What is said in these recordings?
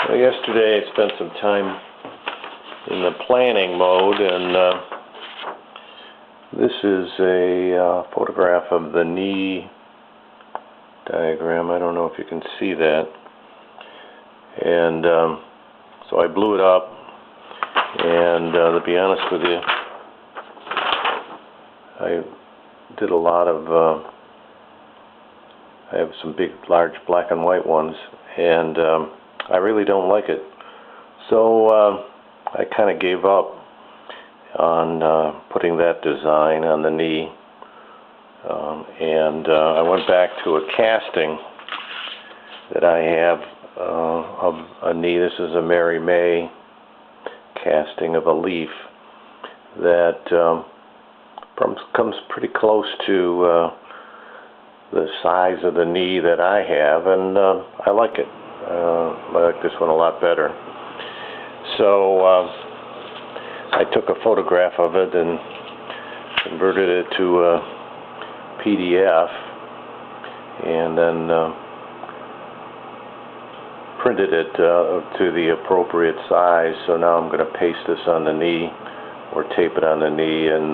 Well, yesterday I spent some time in the planning mode, and this is a photograph of the knee diagram. I don't know if you can see that. And so I blew it up, and to be honest with you, I did a lot of I have some big, large black and white ones, and I really don't like it. So I kind of gave up on putting that design on the knee, and I went back to a casting that I have of a knee. This is a Mary May casting of a leaf that comes pretty close to the size of the knee that I have, and I like it. I like this one a lot better. So I took a photograph of it and converted it to a PDF, and then printed it to the appropriate size. So now I'm going to paste this on the knee, or tape it on the knee, and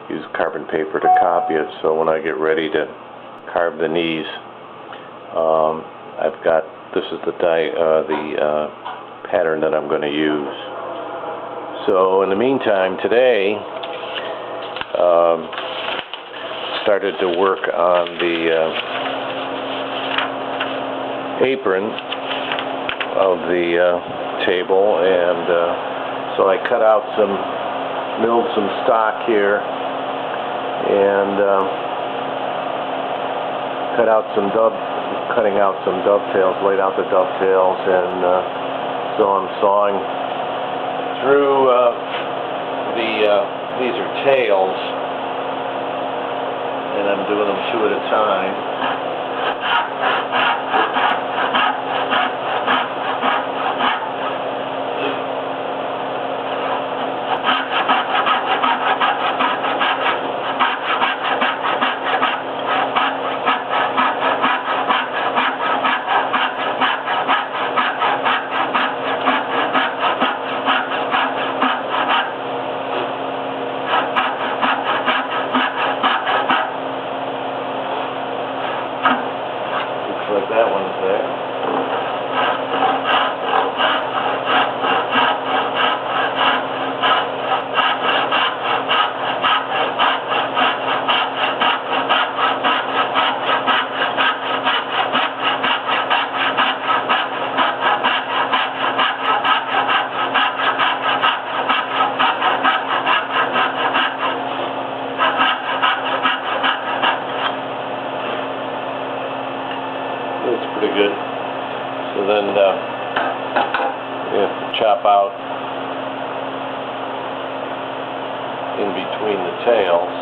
use carbon paper to copy it. So when I get ready to carve the knees, I've got, this is the pattern that I'm going to use. So in the meantime, today started to work on the apron of the table, and so I cut out milled some stock here, and cutting out some dovetails, laid out the dovetails, and so I'm sawing through these are tails, and I'm doing them two at a time. Like that one's there. It's pretty good. So then you have to chop out in between the tails.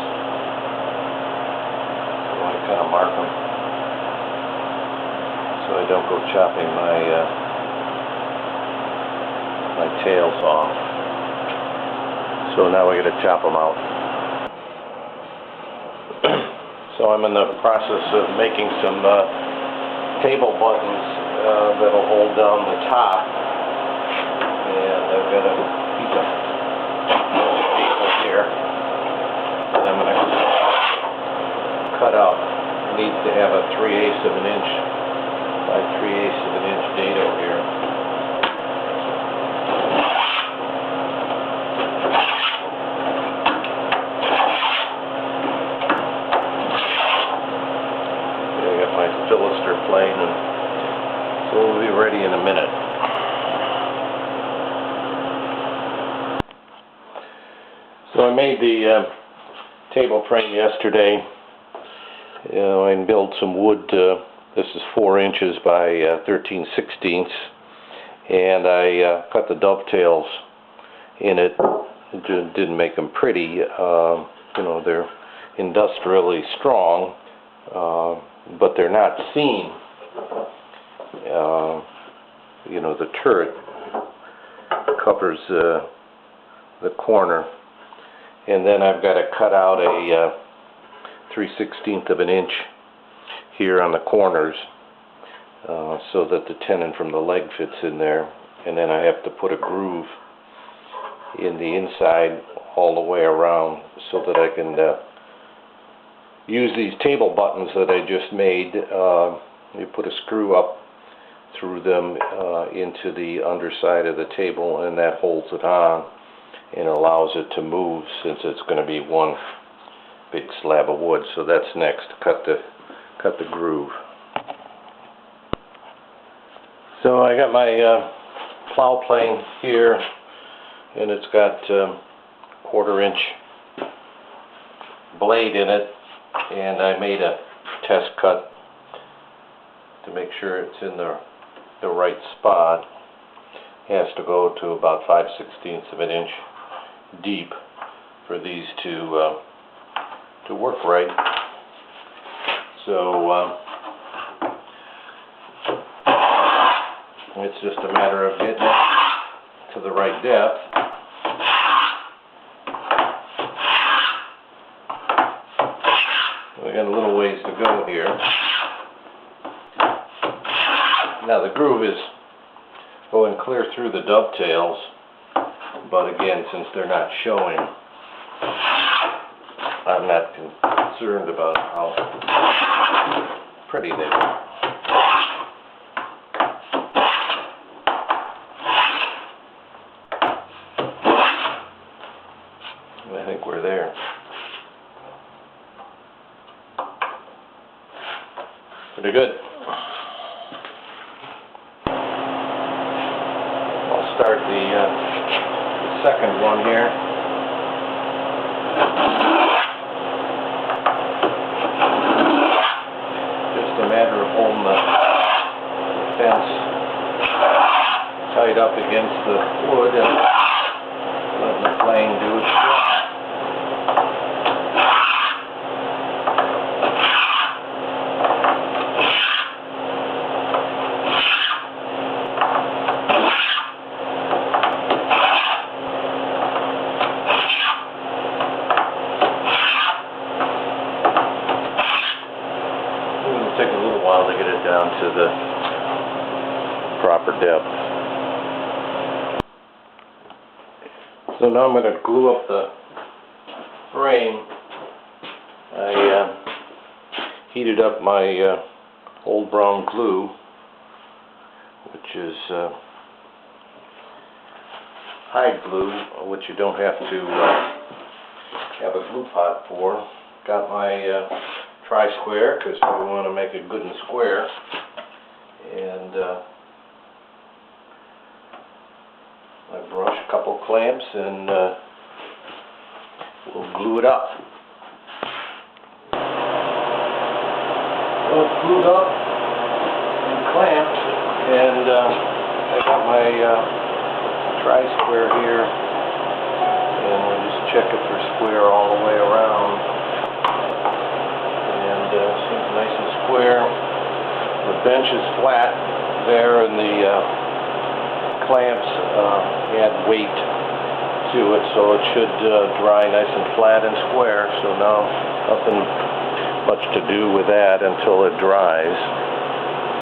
So I kind of mark them so I don't go chopping my tails off. So now we got to chop them out. So I'm in the process of making some table buttons that'll hold down the top, and I've got a piece of paper here that I'm going to cut out. It needs to have a 3/8 of an inch by 3/8 of an inch dado here. My Philister plane, and so we'll be ready in a minute. So I made the table frame yesterday. I built some wood. This is 4 inches by 13/16, and I cut the dovetails in it. It didn't make them pretty. They're industrially strong. But they're not seen. The turret covers the corner, and then I've got to cut out a 3/16 of an inch here on the corners, so that the tenon from the leg fits in there, and then I have to put a groove in the inside all the way around so that I can use these table buttons that I just made. You put a screw up through them into the underside of the table, and that holds it on and allows it to move, since it's going to be one big slab of wood. So that's next, cut the groove. So I got my plow plane here, and it's got 1/4-inch blade in it, and I made a test cut to make sure it's in the right spot. It has to go to about 5/16 of an inch deep for these to work right. So it's just a matter of getting it to the right depth. We got a little ways to go here. Now the groove is going clear through the dovetails, but again, since they're not showing, I'm not concerned about how pretty they are. I think we're there. Pretty good. I'll start the second one here. Just a matter of holding the fence tight up against the wood and letting the plane do its job. It'll take a little while to get it down to the proper depth. So now I'm going to glue up the frame. I heated up my old brown glue, which is hide glue, which you don't have to have a glue pot for. Got my tri-square, because we want to make it good and square, and I brush a couple clamps and we'll glue it up. Well, it's glued up and clamped, and I got my tri-square here, and we'll just check it for square all the way around, and seems nice and square. The bench is flat there, and the clamps add weight to it, so it should dry nice and flat and square. So now nothing much to do with that until it dries.